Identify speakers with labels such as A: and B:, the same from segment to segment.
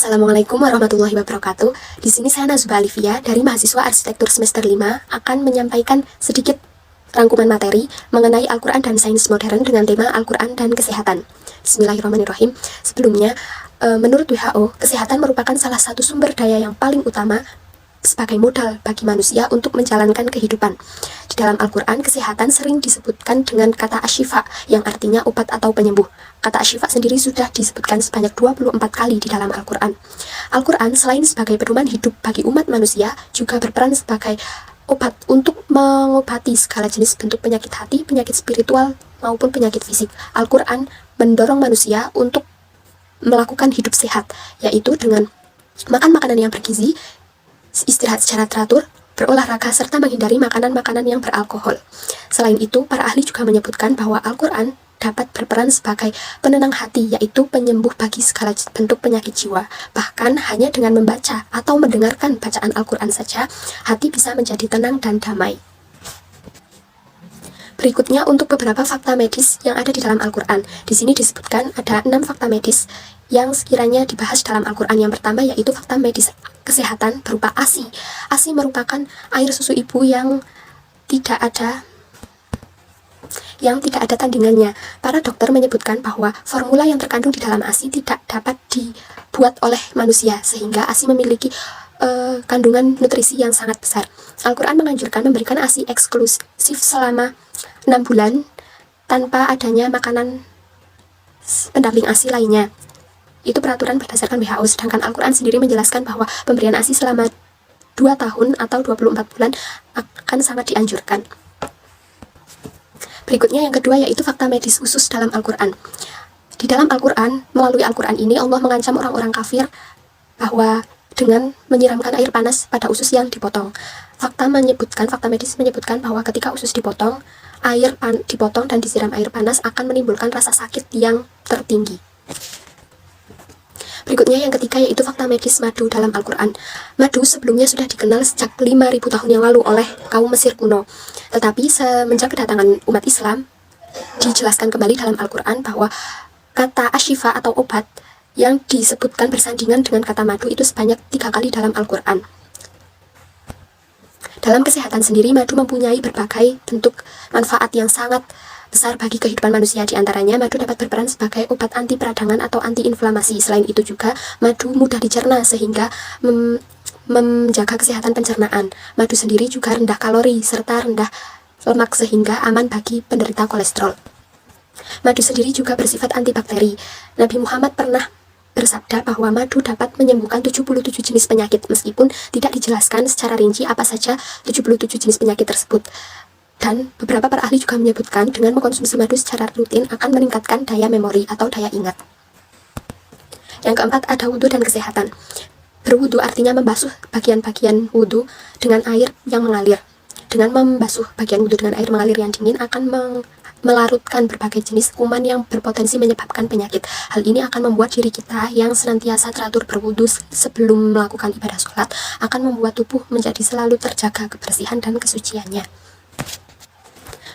A: Assalamualaikum warahmatullahi wabarakatuh. Di sini saya Nazba Alivia dari mahasiswa arsitektur semester 5 akan menyampaikan sedikit rangkuman materi mengenai Al-Quran dan sains modern dengan tema Al-Quran dan kesehatan. Bismillahirrahmanirrahim. Sebelumnya, menurut WHO, kesehatan merupakan salah satu sumber daya yang paling utama sebagai modal bagi manusia untuk menjalankan kehidupan. Di dalam Al-Quran, kesehatan sering disebutkan dengan kata asyifa, yang artinya obat atau penyembuh. Kata asyifa sendiri sudah disebutkan sebanyak 24 kali di dalam Al-Quran. Al-Quran selain sebagai pedoman hidup bagi umat manusia, juga berperan sebagai obat untuk mengobati segala jenis bentuk penyakit hati, penyakit spiritual, maupun penyakit fisik. Al-Quran mendorong manusia untuk melakukan hidup sehat, yaitu dengan makan makanan yang bergizi, istirahat secara teratur, berolahraga, serta menghindari makanan-makanan yang beralkohol. Selain itu, para ahli juga menyebutkan bahwa Al-Quran dapat berperan sebagai penenang hati, yaitu penyembuh bagi segala bentuk penyakit jiwa. Bahkan hanya dengan membaca atau mendengarkan bacaan Al-Quran saja, hati bisa menjadi tenang dan damai. Berikutnya untuk beberapa fakta medis yang ada di dalam Al-Quran. Di sini disebutkan ada 6 fakta medis yang sekiranya dibahas dalam Al-Quran. Yang pertama yaitu fakta medis kesehatan berupa ASI. ASI merupakan air susu ibu yang tidak ada tandingannya. Para dokter menyebutkan bahwa formula yang terkandung di dalam ASI tidak dapat dibuat oleh manusia, sehingga ASI memiliki kandungan nutrisi yang sangat besar. Al-Quran menganjurkan memberikan ASI eksklusif selama 6 bulan tanpa adanya makanan pendamping ASI lainnya. Itu peraturan berdasarkan WHO, sedangkan Al-Quran sendiri menjelaskan bahwa pemberian ASI selama 2 tahun atau 24 bulan akan sangat dianjurkan. Berikutnya yang kedua yaitu fakta medis khusus dalam Al-Quran. Di dalam Al-Quran, melalui Al-Quran ini Allah mengancam orang-orang kafir bahwa dengan menyiramkan air panas pada usus yang dipotong. Fakta medis menyebutkan bahwa ketika usus dipotong dan disiram air panas akan menimbulkan rasa sakit yang tertinggi. Berikutnya yang ketiga yaitu fakta medis madu dalam Al-Quran. Madu sebelumnya sudah dikenal sejak 5.000 tahun yang lalu oleh kaum Mesir kuno. Tetapi semenjak kedatangan umat Islam, dijelaskan kembali dalam Al-Quran bahwa kata asyifa atau obat yang disebutkan bersandingan dengan kata madu itu sebanyak 3 kali dalam Al-Quran. Dalam kesehatan sendiri, madu mempunyai berbagai bentuk manfaat yang sangat besar bagi kehidupan manusia. Di antaranya, madu dapat berperan sebagai obat anti peradangan atau anti-inflamasi. Selain itu juga, madu mudah dicerna sehingga menjaga kesehatan pencernaan. Madu sendiri juga rendah kalori serta rendah lemak sehingga aman bagi penderita kolesterol. Madu sendiri juga bersifat antibakteri. Nabi Muhammad pernah bersabda bahwa madu dapat menyembuhkan 77 jenis penyakit, meskipun tidak dijelaskan secara rinci apa saja 77 jenis penyakit tersebut. Dan beberapa para ahli juga menyebutkan dengan mengkonsumsi madu secara rutin akan meningkatkan daya memori atau daya ingat. Yang keempat ada wudhu dan kesehatan. Berwudhu artinya membasuh bagian-bagian wudhu dengan air yang mengalir. Dengan membasuh bagian wudhu dengan air mengalir yang dingin akan melarutkan berbagai jenis kuman yang berpotensi menyebabkan penyakit. Hal ini akan membuat diri kita yang senantiasa teratur berwudhu sebelum melakukan ibadah sholat akan membuat tubuh menjadi selalu terjaga kebersihan dan kesuciannya.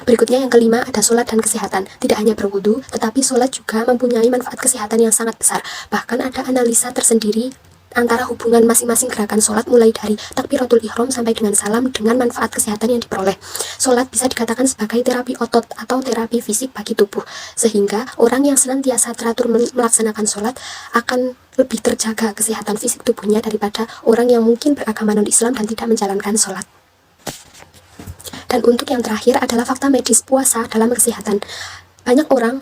A: Berikutnya yang kelima ada sholat dan kesehatan. Tidak hanya berwudu, tetapi sholat juga mempunyai manfaat kesehatan yang sangat besar. Bahkan ada analisa tersendiri antara hubungan masing-masing gerakan sholat mulai dari takbiratul ihram sampai dengan salam dengan manfaat kesehatan yang diperoleh. Sholat bisa dikatakan sebagai terapi otot atau terapi fisik bagi tubuh, sehingga orang yang senantiasa teratur melaksanakan sholat akan lebih terjaga kesehatan fisik tubuhnya daripada orang yang mungkin beragama non-Islam dan tidak menjalankan sholat. Dan untuk yang terakhir adalah fakta medis puasa dalam kesehatan. Banyak orang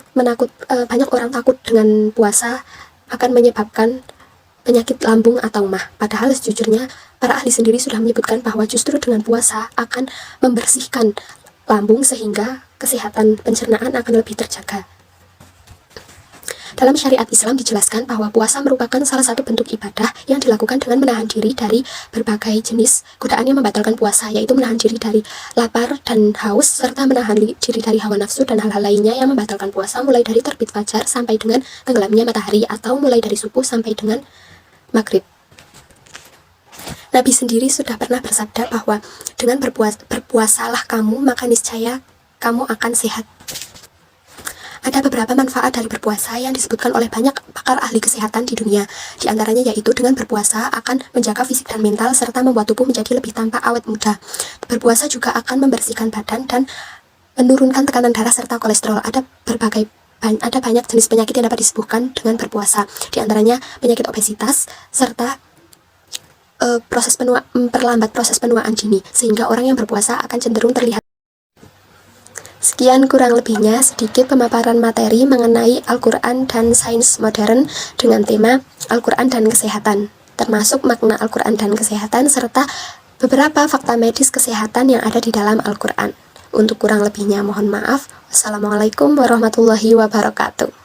A: takut dengan puasa akan menyebabkan penyakit lambung atau MAH. Padahal sejujurnya para ahli sendiri sudah menyebutkan bahwa justru dengan puasa akan membersihkan lambung sehingga kesehatan pencernaan akan lebih terjaga. Dalam syariat Islam dijelaskan bahwa puasa merupakan salah satu bentuk ibadah yang dilakukan dengan menahan diri dari berbagai jenis godaan yang membatalkan puasa, yaitu menahan diri dari lapar dan haus, serta menahan diri dari hawa nafsu dan hal-hal lainnya yang membatalkan puasa, mulai dari terbit fajar sampai dengan tenggelamnya matahari, atau mulai dari subuh sampai dengan maghrib. Nabi sendiri sudah pernah bersabda bahwa dengan berpuasalah kamu, maka niscaya kamu akan sehat. Ada beberapa manfaat dari berpuasa yang disebutkan oleh banyak pakar ahli kesehatan di dunia. Di antaranya yaitu dengan berpuasa akan menjaga fisik dan mental serta membuat tubuh menjadi lebih tampak awet muda. Berpuasa juga akan membersihkan badan dan menurunkan tekanan darah serta kolesterol. Ada banyak jenis penyakit yang dapat disembuhkan dengan berpuasa. Di antaranya penyakit obesitas serta memperlambat proses penuaan dini, sehingga orang yang berpuasa akan cenderung terlihat. Sekian kurang lebihnya sedikit pemaparan materi mengenai Al-Quran dan sains modern dengan tema Al-Quran dan kesehatan, termasuk makna Al-Quran dan kesehatan serta beberapa fakta medis kesehatan yang ada di dalam Al-Quran. Untuk kurang lebihnya mohon maaf. Wassalamualaikum warahmatullahi wabarakatuh.